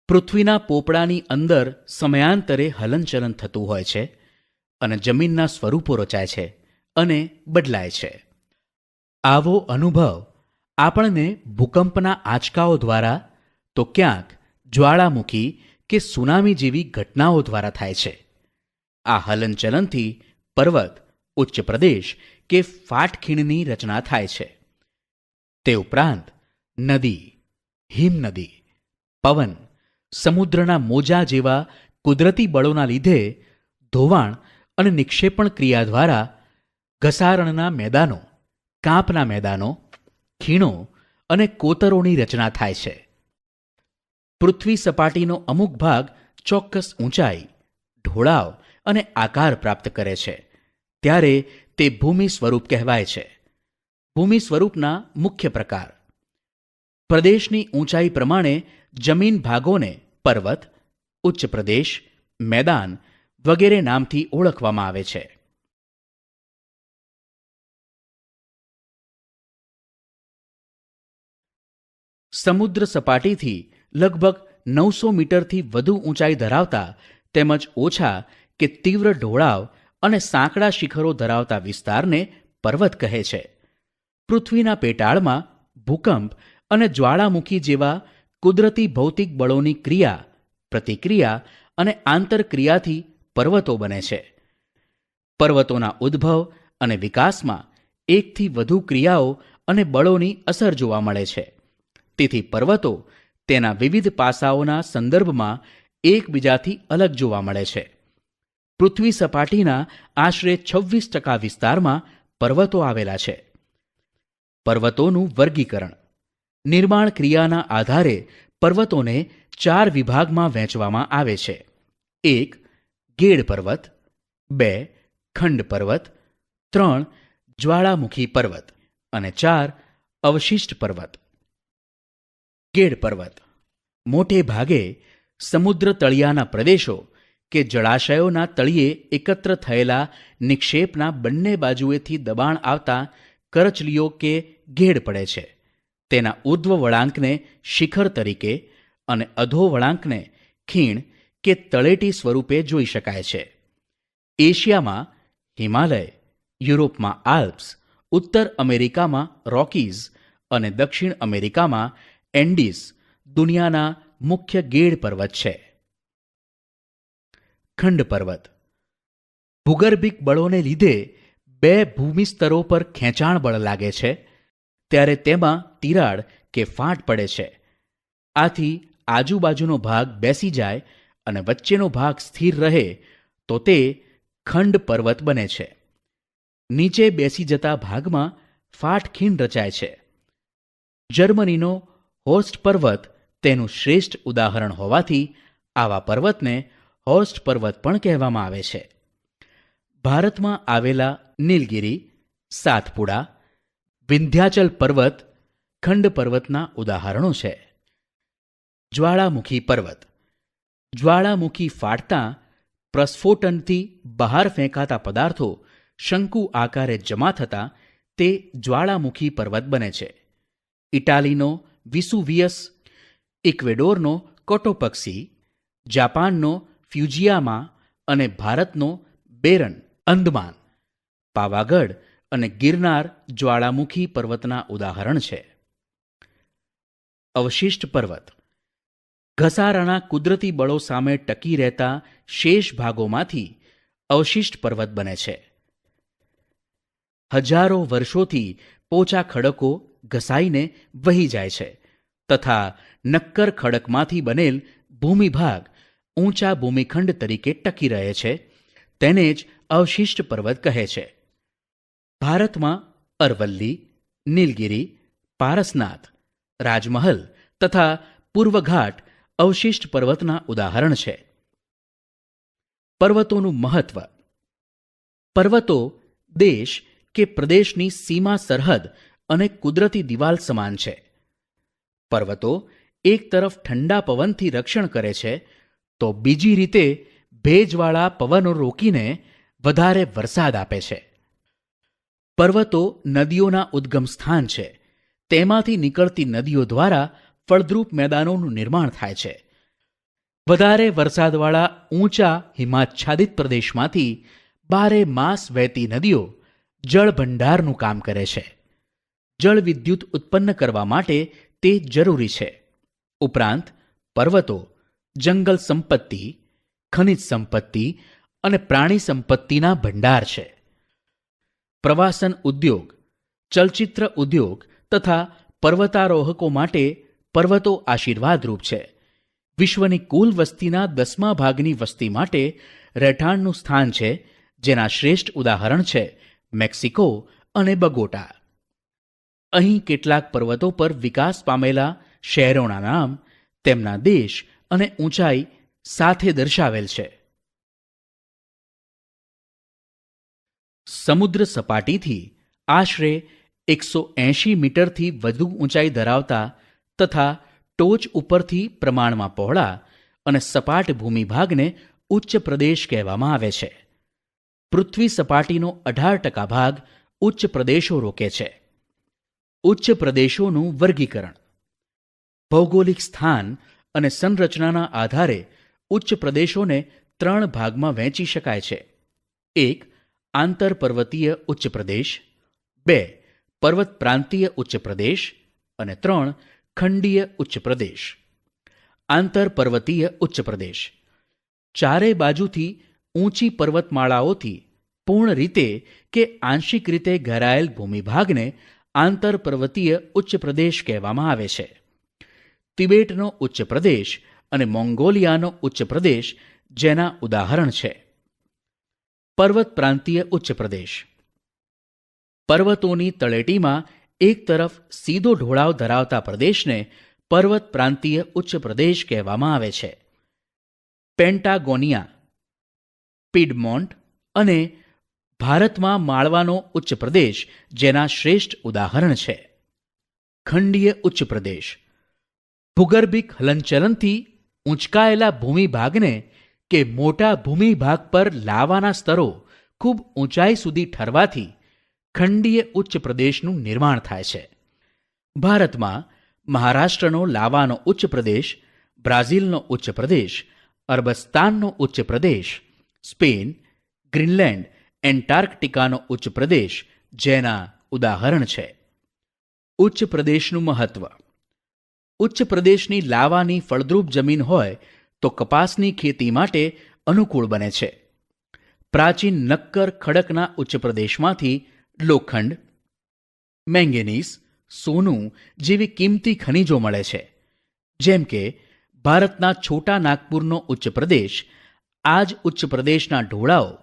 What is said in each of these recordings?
પૃથ્વીના પોપડાની અંદર સમયાંતરે હલનચલન થતું હોય છે અને જમીનના સ્વરૂપો રચાય છે અને બદલાય છે. આવો અનુભવ આપણને ભૂકંપના આંચકાઓ દ્વારા તો ક્યાંક જ્વાળામુખી કે સુનામી જેવી ઘટનાઓ દ્વારા થાય છે. આ હલનચલનથી પર્વત, ઉચ્ચ પ્રદેશ કે ફાટખીણની રચના થાય છે. તે ઉપરાંત નદી, હિમનદી, પવન, સમુદ્રના મોજા જેવા કુદરતી બળોના લીધે ધોવાણ અને નિક્ષેપણ ક્રિયા દ્વારા ઘસારણના મેદાનો, કાંપના મેદાનો, ખીણો અને કોતરોની રચના થાય છે. પૃથ્વી સપાટીનો અમુક ભાગ ચોક્કસ ઊંચાઈ, ઢોળાવ અને આકાર પ્રાપ્ત કરે છે ત્યારે તે ભૂમિ સ્વરૂપ કહેવાય છે. ભૂમિ સ્વરૂપના મુખ્ય પ્રકાર: પ્રદેશની ઊંચાઈ પ્રમાણે જમીન ભાગોને પર્વત, ઉચ્ચ પ્રદેશ, મેદાન વગેરે નામથી ઓળખવામાં આવે છે. સમુદ્ર સપાટીથી લગભગ 900 મીટરથી વધુ ઊંચાઈ ધરાવતા તેમજ ઓછા કે તીવ્ર ઢોળાવ અને સાંકડા શિખરો ધરાવતા વિસ્તારને પર્વત કહે છે. પૃથ્વીના પેટાળમાં ભૂકંપ અને જ્વાળામુખી જેવા કુદરતી ભૌતિક બળોની ક્રિયા, પ્રતિક્રિયા અને આંતરક્રિયાથી પર્વતો બને છે. પર્વતોના ઉદ્ભવ અને વિકાસમાં એકથી વધુ ક્રિયાઓ અને બળોની અસર જોવા મળે છે. તેથી પર્વતો તેના વિવિધ પાસાઓના સંદર્ભમાં એકબીજાથી અલગ જોવા મળે છે. પૃથ્વી સપાટીના આશરે 26% વિસ્તારમાં પર્વતો આવેલા છે. પર્વતોનું વર્ગીકરણ: નિર્માણ ક્રિયાના આધારે પર્વતોને 4 વિભાગમાં વહેંચવામાં આવે છે. 1. ગેડ પર્વત, 2. ખંડ પર્વત, 3. જ્વાળામુખી પર્વત અને 4. અવશિષ્ટ પર્વત. ગેડ પર્વત મોટે ભાગે સમુદ્ર તળિયાના પ્રદેશો કે જળાશયોના તળિયે એકત્ર થયેલા નિક્ષેપના બંને બાજુએથી દબાણ આવતા કરચલીઓ કે ગેડ પડે છે. તેના ઉર્ધ્વ વળાંકને શિખર તરીકે અને અધો વળાંકને ખીણ કે તળેટી સ્વરૂપે જોઈ શકાય છે. એશિયામાં હિમાલય, યુરોપમાં આલ્પ્સ, ઉત્તર અમેરિકામાં રોકીઝ અને દક્ષિણ અમેરિકામાં એન્ડીઝ દુનિયાના મુખ્ય ગેડ પર્વત છે. ખંડ પર્વત ભૂગર્ભિક બળોને લીધે 2 ભૂમિ સ્તરો પર ખેંચાણ બળ લાગે છે ત્યારે તેમાં તિરાડ કે ફાટ પડે છે. આથી આજુબાજુનો ભાગ બેસી જાય અને વચ્ચેનો ભાગ સ્થિર રહે તો તે ખંડ પર્વત બને છે. નીચે બેસી જતા ભાગમાં ફાટખીણ રચાય છે. જર્મનીનો હોર્સ્ટ પર્વત તેનું શ્રેષ્ઠ ઉદાહરણ હોવાથી આવા પર્વતને હોર્સ્ટ પર્વત પણ કહેવામાં આવે છે. ભારતમાં આવેલા નીલગિરી, સાતપુડા, વિંધ્યાચલ પર્વત ખંડ પર્વતના ઉદાહરણો છે. જ્વાળામુખી પર્વત જ્વાળામુખી ફાટતા પ્રસ્ફોટનથી બહાર ફેંકાતા પદાર્થો શંકુ આકારે જમા થતાં તે જ્વાળામુખી પર્વત બને છે. ઇટાલીનો વિસુવિયસ, ઇક્વેડોરનો કોટોપક્સી, જાપાનનો ફ્યુજિયામા અને ભારતનો બેરન અંદમાન, પાવાગઢ અને ગિરનાર જ્વાળામુખી પર્વતના ઉદાહરણ છે. અવશિષ્ટ પર્વત ઘસારાના કુદરતી બળો સામે ટકી રહેતા શેષ ભાગોમાંથી અવશિષ્ટ પર્વત બને છે. હજારો વર્ષોથી પોચા ખડકો ઘસાઈને વહી જાય છે તથા નક્કર ખડકમાંથી બનેલ ભૂમિભાગ ઊંચા ભૂમિખંડ તરીકે ટકી રહે છે. તેને જ અવશિષ્ટ પર્વત કહે છે. ભારતમાં અરવલ્લી, નીલગિરી, પારસનાથ, રાજમહલ તથા પૂર્વઘાટ અવશિષ્ટ પર્વતના ઉદાહરણ છે. પર્વતોનું મહત્વ: પર્વતો દેશ કે પ્રદેશની સીમા સરહદ અને કુદરતી દિવાલ સમાન છે. પર્વતો એક તરફ ઠંડા પવનથી રક્ષણ કરે છે તો બીજી રીતે ભેજવાળા પવનો રોકીને વધારે વરસાદ આપે છે. પર્વતો નદીઓના ઉદ્ગમ સ્થાન છે. તેમાંથી નીકળતી નદીઓ દ્વારા ફળદ્રુપ મેદાનોનું નિર્માણ થાય છે. વધારે વરસાદવાળા ઊંચા હિમાચ્છાદિત પ્રદેશમાંથી 12 માસ વહેતી નદીઓ જળ ભંડારનું કામ કરે છે. જળ વિદ્યુત ઉત્પન્ન કરવા માટે તે જરૂરી છે. ઉપરાંત પર્વતો જંગલ સંપત્તિ, ખનિજ સંપત્તિ અને પ્રાણી સંપત્તિના ભંડાર છે. પ્રવાસન ઉદ્યોગ, ચલચિત્ર ઉદ્યોગ તથા પર્વતારોહકો માટે પર્વતો આશીર્વાદરૂપ છે. વિશ્વની કુલ વસ્તીના 10મા ભાગની વસ્તી માટે રહેઠાણનું સ્થાન છે, જેના શ્રેષ્ઠ ઉદાહરણ છે મેક્સિકો અને બગોટા. અહીં કેટલાક પર્વતો પર વિકાસ પામેલા શહેરોના નામ તેમના દેશ અને ઊંચાઈ સાથે દર્શાવેલ છે. સમુદ્ર સપાટીથી આશરે 180 મીટરથી વધુ ઊંચાઈ ધરાવતા તથા ટોચ ઉપરથી પ્રમાણમાં પહોળા અને સપાટ ભૂમિભાગને ઉચ્ચ પ્રદેશ કહેવામાં આવે છે. પૃથ્વી સપાટીનો 18% ભાગ ઉચ્ચ પ્રદેશો રોકે છે. ઉચ્ચ પ્રદેશોનું વર્ગીકરણ. ભૌગોલિક સ્થાન અને સંરચનાના આધારે ઉચ્ચ પ્રદેશોને 3 ભાગમાં વહેંચી શકાય છે. 1. આંતરપર્વતીય ઉચ્ચ પ્રદેશ, 2. પર્વત પ્રાંતીય ઉચ્ચ પ્રદેશ અને 3. ખંડીય ઉચ્ચ પ્રદેશ. આંતરપર્વતીય ઉચ્ચ પ્રદેશ ચારે બાજુથી ઊંચી પર્વતમાળાઓથી પૂર્ણ રીતે કે આંશિક રીતે ઘેરાયેલ ભૂમિભાગને આંતરપર્વતીય ઉચ્ચ પ્રદેશ કહેવામાં આવે છે. તિબેટનો ઉચ્ચ પ્રદેશ અને મોંગોલિયાનો ઉચ્ચ પ્રદેશ જેના ઉદાહરણ છે. પર્વત પ્રાંતીય ઉચ્ચ પ્રદેશ પર્વતોની તળેટીમાં એક તરફ સીધો ઢોળાવ ધરાવતા પ્રદેશને પર્વત પ્રાંતીય ઉચ્ચ પ્રદેશ કહેવામાં આવે છે. પેન્ટાગોનિયા, પિડમોન્ટ અને ભારતમાં માળવાનો ઉચ્ચ પ્રદેશ જેના શ્રેષ્ઠ ઉદાહરણ છે. ખંડીય ઉચ્ચ પ્રદેશ ભૂગર્ભિક હલનચલનથી ઊંચકાયેલા ભૂમિભાગને કે મોટા ભૂમિભાગ પર લાવાના સ્તરો ખૂબ ઊંચાઈ સુધી ઠરવાથી ખંડીય ઉચ્ચ પ્રદેશનું નિર્માણ થાય છે. ભારતમાં મહારાષ્ટ્રનો લાવાનો ઉચ્ચ પ્રદેશ, બ્રાઝિલનો ઉચ્ચ પ્રદેશ, અરબસ્તાનનો ઉચ્ચ પ્રદેશ, સ્પેન, ગ્રીનલેન્ડ, એન્ટાર્કટિકાનો ઉચ્ચ પ્રદેશ જેના ઉદાહરણ છે. ઉચ્ચ પ્રદેશનું મહત્વ. ઉચ્ચ પ્રદેશની લાવાની ફળદ્રુપ જમીન હોય તો કપાસની ખેતી માટે અનુકૂળ બને છે. પ્રાચીન નક્કર ખડકના ઉચ્ચ પ્રદેશમાંથી લોખંડ, મેંગેનીઝ, સોનું જેવી કિંમતી ખનિજો મળે છે. જેમ કે ભારતના છોટા નાગપુરનો ઉચ્ચ પ્રદેશ, આ જ ઉચ્ચ પ્રદેશના ઢોળાવો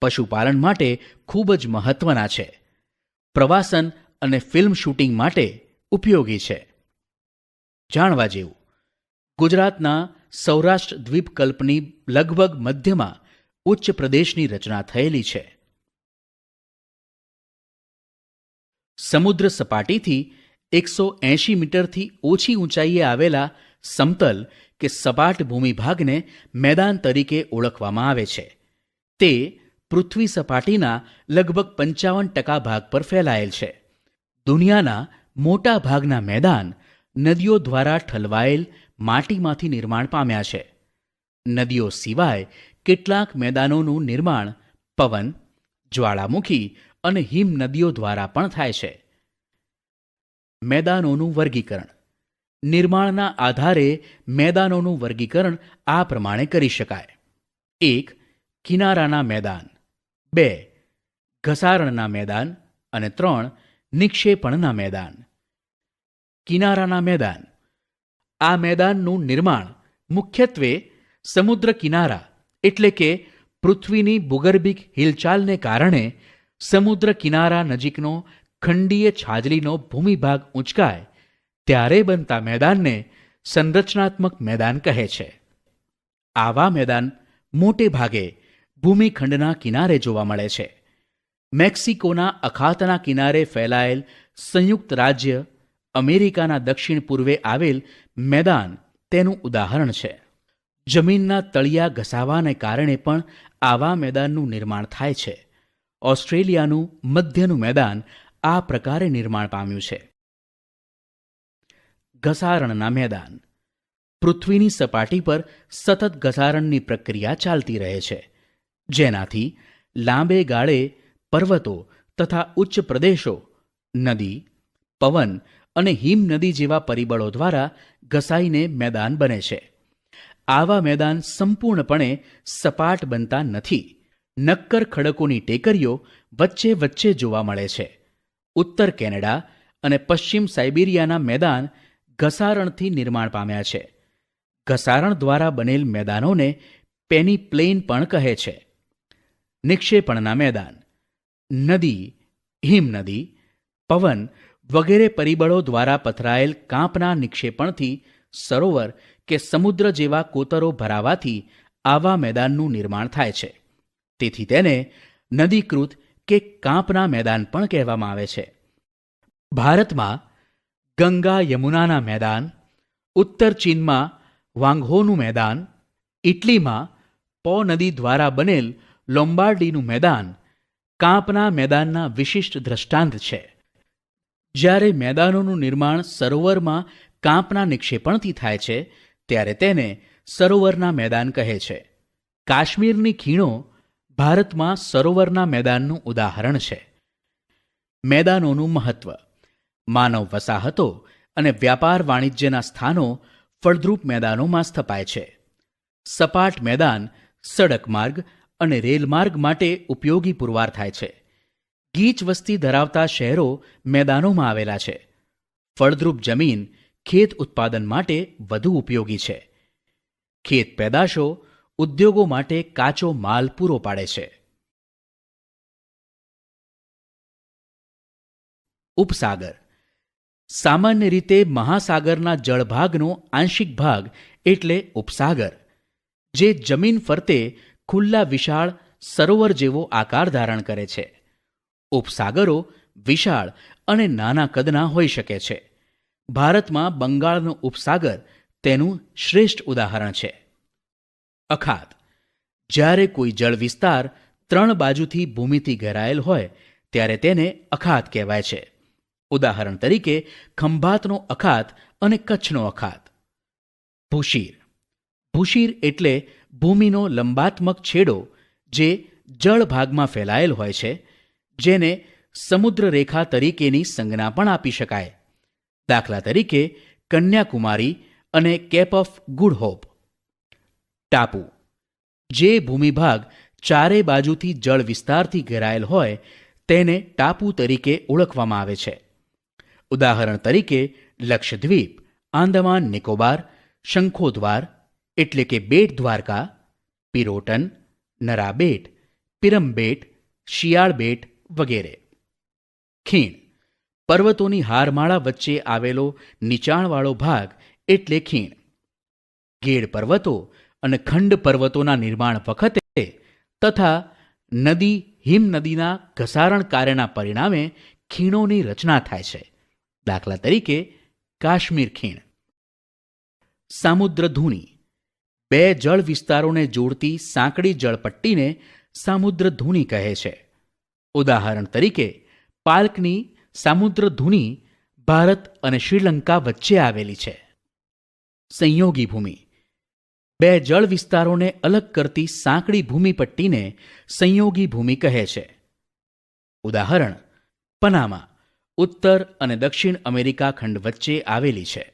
પશુપાલન માટે ખૂબ જ મહત્વના છે. પ્રવાસન અને ફિલ્મ શૂટિંગ માટે ઉપયોગી છે. જાણવા જેવું. ગુજરાતના સૌરાષ્ટ્ર દ્વીપકલ્પની લગભગ મધ્યમાં ઉચ્ચ પ્રદેશની રચના થયેલી છે. સમુદ્ર સપાટીથી 180 મીટરથી ઓછી ઊંચાઈએ આવેલા સમતલ કે સપાટ ભૂમિભાગને મેદાન તરીકે ઓળખવામાં આવે છે. તે પૃથ્વી સપાટીના લગભગ 55% ભાગ પર ફેલાયેલ છે. દુનિયાના મોટા ભાગના મેદાન નદીઓ દ્વારા ઠલવાયેલ માટીમાંથી નિર્માણ પામ્યા છે. નદીઓ સિવાય કેટલાક મેદાનોનું નિર્માણ પવન, જ્વાળામુખી અને હિમ નદીઓ દ્વારા પણ થાય છે. મેદાનોનું વર્ગીકરણ. નિર્માણના આધારે મેદાનોનું વર્ગીકરણ આ પ્રમાણે કરી શકાય. 1. કિનારાના મેદાન, 2. ઘસારણના મેદાન અને 3. નિક્ષેપણના મેદાન. કિનારાના મેદાન. આ મેદાનનું નિર્માણ મુખ્યત્વે સમુદ્ર કિનારા એટલે કે પૃથ્વીની ભૂગર્ભિક હિલચાલને કારણે સમુદ્ર કિનારા નજીકનો ખંડીય છાજલીનો ભૂમિભાગ ઊંચકાય ત્યારે બનતા મેદાનને સંરચનાત્મક મેદાન કહે છે. આવા મેદાન મોટે ભાગે ભૂમિખંડના કિનારે જોવા મળે છે. મેક્સિકોના અખાતના કિનારે ફેલાયેલ સંયુક્ત રાજ્ય અમેરિકાના દક્ષિણ પૂર્વે આવેલ મેદાન તેનું ઉદાહરણ છે. જમીનના તળિયા ઘસાવાને કારણે પણ આવા મેદાનનું નિર્માણ થાય છે. ઓસ્ટ્રેલિયાનું મધ્યનું મેદાન આ પ્રકારે નિર્માણ પામ્યું છે. ઘસારણના મેદાન. પૃથ્વીની સપાટી પર સતત ઘસારણની પ્રક્રિયા ચાલતી રહે છે, જેનાથી લાંબે ગાળે પર્વતો તથા ઉચ્ચ પ્રદેશો નદી, પવન અને હિમનદી જેવા પરિબળો દ્વારા ઘસાઈને મેદાન બને છે. આવા મેદાન સંપૂર્ણપણે સપાટ બનતા નથી. નક્કર ખડકોની ટેકરીઓ વચ્ચે વચ્ચે જોવા મળે છે. ઉત્તર કેનેડા અને પશ્ચિમ સાઇબિરિયાના મેદાન ઘસારણથી નિર્માણ પામ્યા છે. ઘસારણ દ્વારા બનેલ મેદાનોને પેની પ્લેન પણ કહે છે. નિક્ષેપણના મેદાન નદી, હિમનદી, પવન વગેરે પરિબળો દ્વારા પથરાયેલ કાંપના નિક્ષેપણથી સરોવર કે સમુદ્ર જેવા કોતરો ભરાવાથી આવા મેદાનનું નિર્માણ થાય છે. તેથી તેને નદીકૃત કે કાંપના મેદાન પણ કહેવામાં આવે છે. ભારતમાં ગંગા યમુનાના મેદાન, ઉત્તર ચીનમાં વાંગહોનું મેદાન, ઇટલીમાં પો નદી દ્વારા બનેલ લોમ્બાર્ડીનું મેદાન કાંપના મેદાનના વિશિષ્ટ દ્રષ્ટાંત છે. જ્યારે મેદાનોનું નિર્માણ સરોવરમાં કાંપના નિક્ષેપણથી થાય છે ત્યારે તેને સરોવરના મેદાન કહે છે. કાશ્મીરની ખીણો ભારતમાં સરોવરના મેદાનનું ઉદાહરણ છે. મેદાનોનું મહત્વ માનવ વસાહતો અને વ્યાપાર વાણિજ્યના સ્થાનો ફળદ્રુપ મેદાનોમાં સ્થપાય છે. સપાટ મેદાન સડક માર્ગ અને રેલમાર્ગ માટે ઉપયોગી પુરવાર થાય છે. ગીચ વસ્તી ધરાવતા શહેરો મેદાનોમાં આવેલા છે. ફળદ્રુપ જમીન ખેત ઉત્પાદન માટે વધુ ઉપયોગી છે. ખેત પેદાશો ઉદ્યોગો માટે કાચો માલ પૂરો પાડે છે. ઉપસાગર સામાન્ય રીતે મહાસાગરના જળભાગનો આંશિક ભાગ એટલે ઉપસાગર, જે જમીન ફરતે ખુલ્લા વિશાળ સરોવર જેવો આકાર ધારણ કરે છે. ઉપસાગરો વિશાળ અને નાના કદના હોઈ શકે છે. ભારતમાં બંગાળનો ઉપસાગર તેનું શ્રેષ્ઠ ઉદાહરણ છે. અખાત જ્યારે કોઈ જળ વિસ્તાર 3 બાજુથી ભૂમિથી ઘેરાયેલ હોય ત્યારે તેને અખાત કહેવાય છે. ઉદાહરણ તરીકે ખંભાતનો અખાત અને કચ્છનો અખાત. ભૂશીર ભૂશીર એટલે ભૂમિનો લંબાત્મક છેડો જે જળભાગમાં ફેલાયેલ હોય છે, જેને સમુદ્ર રેખા તરીકેની સંજ્ઞા પણ આપી શકાય. દાખલા તરીકે કન્યાકુમારી અને કેપ ઓફ ગુડ હોપ. ટાપુ જે ભૂમિભાગ ચારે બાજુથી જળ વિસ્તારથી ઘેરાયેલ હોય તેને ટાપુ તરીકે ઓળખવામાં આવે છે. ઉદાહરણ તરીકે લક્ષદ્વીપ, આંદામાન નિકોબાર, શંખોદ્વાર એટલે કે બેટ દ્વારકા, પિરોટન, નરાબેટ, પિરમબેટ, શિયાળ બેટ વગેરે. ખીણ પર્વતોની હારમાળા વચ્ચે આવેલો નીચાણવાળો ભાગ એટલે ખીણ. ગેડ પર્વતો અને ખંડ પર્વતોના નિર્માણ વખતે તથા નદી હિમનદીના ઘસારણ કાર્યના પરિણામે ખીણોની રચના થાય છે. દાખલા તરીકે કાશ્મીર ખીણ. સામુદ્રધુની 2 જળ વિસ્તારોને જોડતી સાંકડી જળપટ્ટીને સામુદ્રધુની કહે છે. ઉદાહરણ તરીકે પાલ્કની સામુદ્રધુની ભારત અને શ્રીલંકા વચ્ચે આવેલી છે. સંયોગી ભૂમિ 2 જળ વિસ્તારોને અલગ કરતી સાંકડી ભૂમિપટ્ટીને સંયોગી ભૂમિ કહે છે. ઉદાહરણ પનામા ઉત્તર અને દક્ષિણ અમેરિકા ખંડ વચ્ચે આવેલી છે.